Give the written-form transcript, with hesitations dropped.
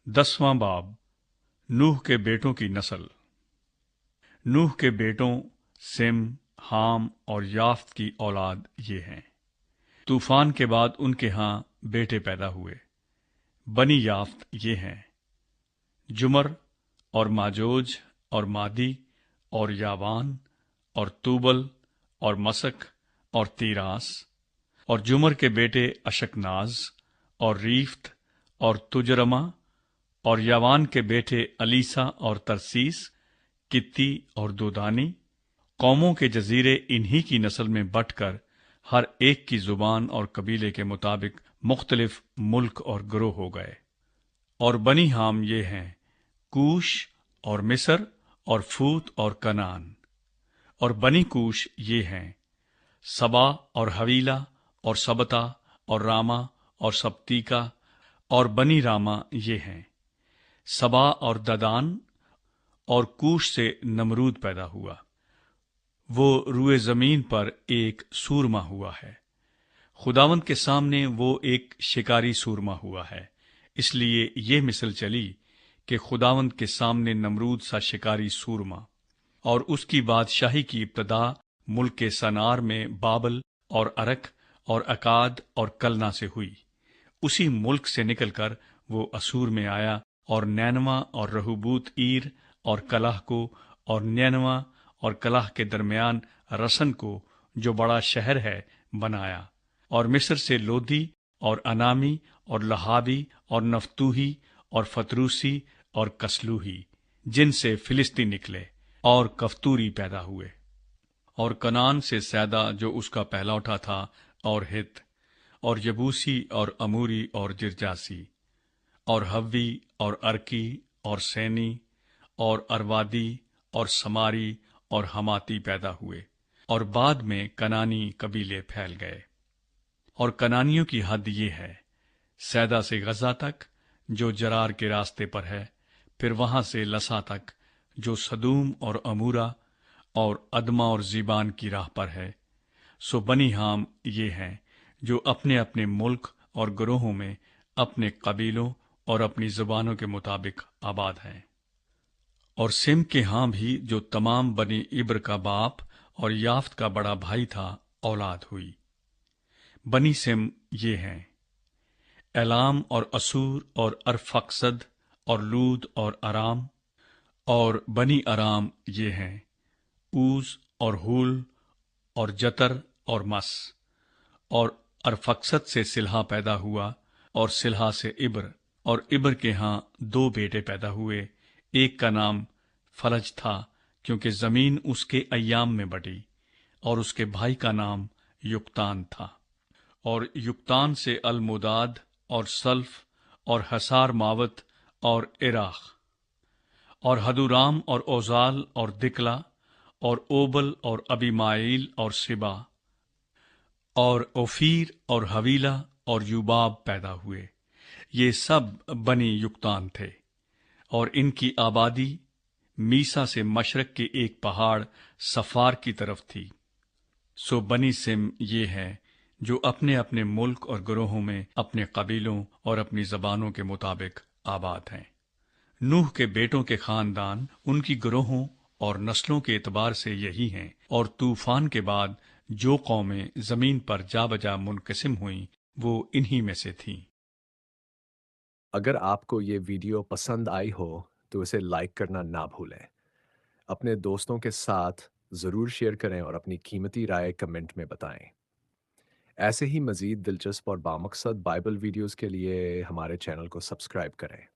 10वां बाब नूह के बेटों की नस्ल। नूह के बेटों सिम, हाम और याफ्त की औलाद ये हैं। तूफान के बाद उनके यहाँ बेटे पैदा हुए। बनी याफ्त ये हैं: जुमर और माजोज और मादी और यावान और तूबल और मसक और तीरास। और जुमर के बेटे अशकनाज और रीफ्त और तुजरमा। और यावान के बेटे अलीसा और तरसीस, कित्ती और दोदानी। कौमों के जजीरे इन्हीं की नस्ल में बंटकर हर एक की जुबान और कबीले के मुताबिक मुख्तलिफ मुल्क और ग्रोह हो गए। और बनी हाम ये हैं: कूश और मिस्र और फूत और कनान। और बनी कूश ये हैं: सबा और हवीला और सबता और रामा और सब्तीका। और बनी रामा ये हैं: सबा और ददान। और कूश से नमरूद पैदा हुआ। वो रुए जमीन पर एक सूरमा हुआ है। खुदावंद के सामने वो एक शिकारी सूरमा हुआ है। इसलिए ये मिसल चली कि खुदावंद के सामने नमरूद सा शिकारी सूरमा। और उसकी बादशाही की इब्तदा मुल्क सनार में बाबल और अरक और अकाद और कलना से हुई। उसी मुल्क से निकलकर वो असूर में आया और नैनवा और रहूबूत ईर और कलाह को और नैनवा और कलाह के दरमियान रसन को, जो बड़ा शहर है, बनाया। और मिस्र से लोदी और अनामी और लहाबी और नफ्तूही और फतरूसी और कसलूही, जिनसे फिलिस्ती निकले, और कफ्तूरी पैदा हुए। और कनान से सैदा, जो उसका पहलौठा था, और हित और यबूसी और अमूरी और जिरजासी। और हव्वी और अर्की और सैनी और अरवादी और समारी और हमाती पैदा हुए। और बाद में कनानी कबीले फैल गए। और कनानियों की हद ये है: सैदा से गजा तक, जो जरार के रास्ते पर है, फिर वहां से लसा तक, जो सदूम और अमूरा और अदमा और जीबान की राह पर है। सो बनी हाम ये हैं, जो अपने अपने मुल्क और ग्रोहों में अपने कबीलों और अपनी जुबानों के मुताबिक आबाद हैं। और सिम के हां भी, जो तमाम बनी इब्र का बाप और याफ्त का बड़ा भाई था, औलाद हुई। बनी सिम ये हैं: एलाम और असूर और अरफक्सद और लूद और अराम। और बनी अराम ये हैं: ऊज और हुल और जतर और मस। और अरफक्सद से सिल्हा पैदा हुआ, और सिल्हा से इब्र। और इब्र के यहाँ 2 बेटे पैदा हुए। एक का नाम फलज था, क्योंकि जमीन उसके अय्याम में बटी। और उसके भाई का नाम युक्तान था। और युक्तान से अलमुदाद और सल्फ और हसार मावत और इराख। और हदुराम और ओजाल और दिकला और ओबल और अबीमाइल और सिबा। और ओफीर और हवीला और युबाब पैदा हुए। ये सब बनी युक्तान थे। और इनकी आबादी मीसा से मशरक के एक पहाड़ सफार की तरफ थी। सो बनी सिम ये हैं, जो अपने अपने मुल्क और ग्रोहों में अपने कबीलों और अपनी जबानों के मुताबिक आबाद हैं। नूह के बेटों के खानदान उनकी ग्रोहों और नस्लों के एतबार से यही हैं। और तूफान के बाद जो कौमें जमीन पर जा बजा मुनकसिम हुईं, वो इन्हीं में से थीं। अगर आपको ये वीडियो पसंद आई हो तो इसे लाइक करना ना भूलें। अपने दोस्तों के साथ ज़रूर शेयर करें और अपनी कीमती राय कमेंट में बताएं। ऐसे ही मज़ीद दिलचस्प और बामकसद बाइबल वीडियोस के लिए हमारे चैनल को सब्सक्राइब करें।